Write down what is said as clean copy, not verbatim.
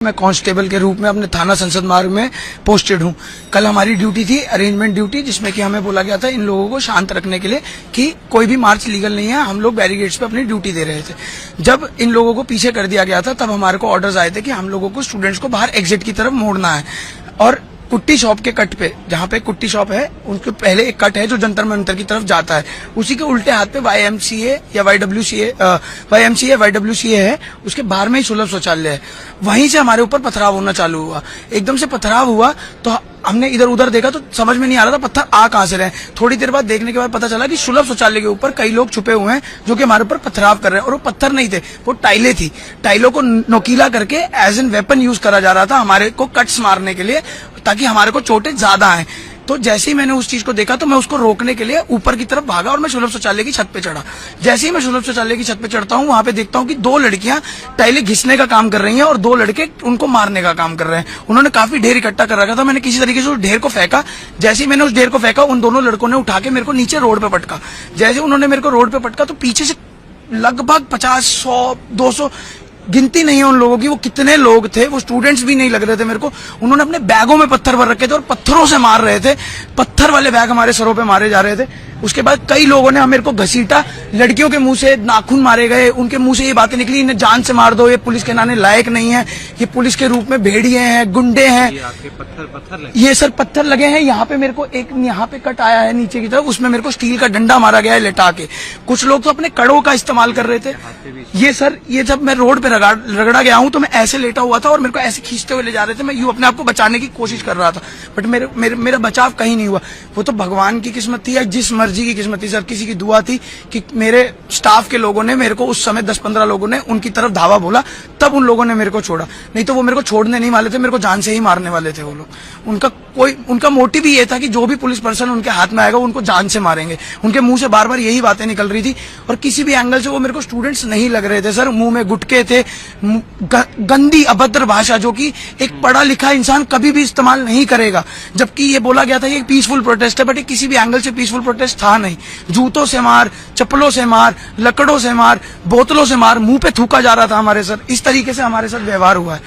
मैं कांस्टेबल के रूप में अपने थाना संसद मार्ग में पोस्टेड हूं। कल हमारी ड्यूटी थी अरेंजमेंट ड्यूटी, जिसमें कि हमें बोला गया था इन लोगों को शांत रखने के लिए कि कोई भी मार्च लीगल नहीं है। हम लोग बैरिकेड्स पे अपनी ड्यूटी दे रहे थे। जब इन लोगों को पीछे कर दिया गया था तब हमारे को ऑर्डर्स आए थे कि हम लोगों को स्टूडेंट्स को बाहर एग्जिट की तरफ मोड़ना है। और कुट्टी शॉप के कट पे, जहाँ पे कुट्टी शॉप है उनके पहले एक कट है जो जंतर मंतर की तरफ जाता है, उसी के उल्टे हाथ पे YMCA या YWCA है, उसके बाहर में ही सुलभ शौचालय है। वहीं से हमारे ऊपर पथराव होना चालू हुआ। एकदम से पथराव हुआ तो हमने इधर उधर देखा तो समझ में नहीं आ रहा था पत्थर आ कहां से रहे। थोड़ी देर बाद देखने के बाद पता चला कि सुलभ शौचालय के ऊपर कई लोग छुपे हुए हैं जो कि हमारे ऊपर पथराव कर रहे हैं। और वो पत्थर नहीं थे, वो टाइलें थी। टाइलों को नोकीला करके एज एन वेपन यूज करा जा रहा था हमारे को कट्स मारने के लिए, ताकि हमारे को चोटें ज्यादा आए। तो जैसे ही मैंने उस चीज को देखा तो मैं उसको रोकने के लिए ऊपर की तरफ भागा और मैं सुलभ शौचालय की छत पे चढ़ा। जैसे ही मैं सुलभ शौचालय की छत पे चढ़ता हूँ, वहां पे देखता हूँ कि दो लड़कियां टाइलें घिसने का काम कर रही हैं और दो लड़के उनको मारने का काम कर रहे हैं। उन्होंने काफी ढेर इकट्ठा कर रखा था। मैंने किसी तरीके से उस ढेर को फेंका। जैसे ही मैंने उस ढेर को फेंका, उन दोनों लड़कों ने उठा के मेरे को नीचे रोड पे पटका। जैसे उन्होंने मेरे को रोड पे पटका तो पीछे से लगभग 50, 100, 200 गिनती नहीं है उन लोगों की, वो कितने लोग थे, वो स्टूडेंट्स भी नहीं लग रहे थे मेरे को। उन्होंने अपने बैगों में पत्थर भर रखे थे और पत्थरों से मार रहे थे। पत्थर वाले बैग हमारे सरों पे मारे जा रहे थे। उसके बाद कई लोगों ने मेरे को घसीटा। लड़कियों के मुंह से नाखून मारे गए, उनके मुंह से ये बातें निकली, इन्हें जान से मार दो, ये पुलिस के नाने लायक नहीं है, ये पुलिस के रूप में भेड़िए हैं, गुंडे हैं। ये सर पत्थर लगे हैं। यहाँ पे मेरे को एक यहाँ पे कट आया है नीचे की तरफ, उसमें मेरे को स्टील का डंडा मारा गया है लेटा के। कुछ लोग तो अपने कड़ों का इस्तेमाल कर रहे थे। ये सर, ये जब मैं रोड पे रगड़ा गया हूँ तो मैं ऐसे लेटा हुआ था और मेरे को ऐसे खींचते हुए ले जा रहे थे। मैं यूं अपने आप को बचाने की कोशिश कर रहा था, बट मेरा बचाव कहीं नहीं हुआ। वो तो भगवान की किस्मत थी या जिस मर्जी की किस्मत थी सर, किसी की दुआ थी कि मेरे स्टाफ के लोगों ने मेरे को उस समय 10-15 लोगों ने उनकी तरफ धावा बोला, तब उन लोगों ने मेरे को छोड़ा। नहीं तो वो मेरे को छोड़ने नहीं वाले थे, मेरे को जान से ही मारने वाले थे वो लोग। उनका मोटिव ही ये था कि जो भी पुलिस पर्सन उनके हाथ में आएगा उनको जान से मारेंगे। उनके मुंह से बार बार यही बातें निकल रही थी और किसी भी एंगल से वो मेरे को स्टूडेंट्स नहीं लग रहे थे सर। मुंह में गुटके थे, गंदी अभद्र भाषा जो कि एक पढ़ा लिखा इंसान कभी भी इस्तेमाल नहीं करेगा। जबकि ये बोला गया था ये पीसफुल प्रोटेस्ट है, बट ये किसी भी एंगल से पीसफुल प्रोटेस्ट था नहीं। जूतों से मार, चप्पलों से मार, लकड़ों से मार, बोतलों से मार, मुंह पे थूका जा रहा था हमारे सर। इस तरीके से हमारे साथ व्यवहार हुआ है।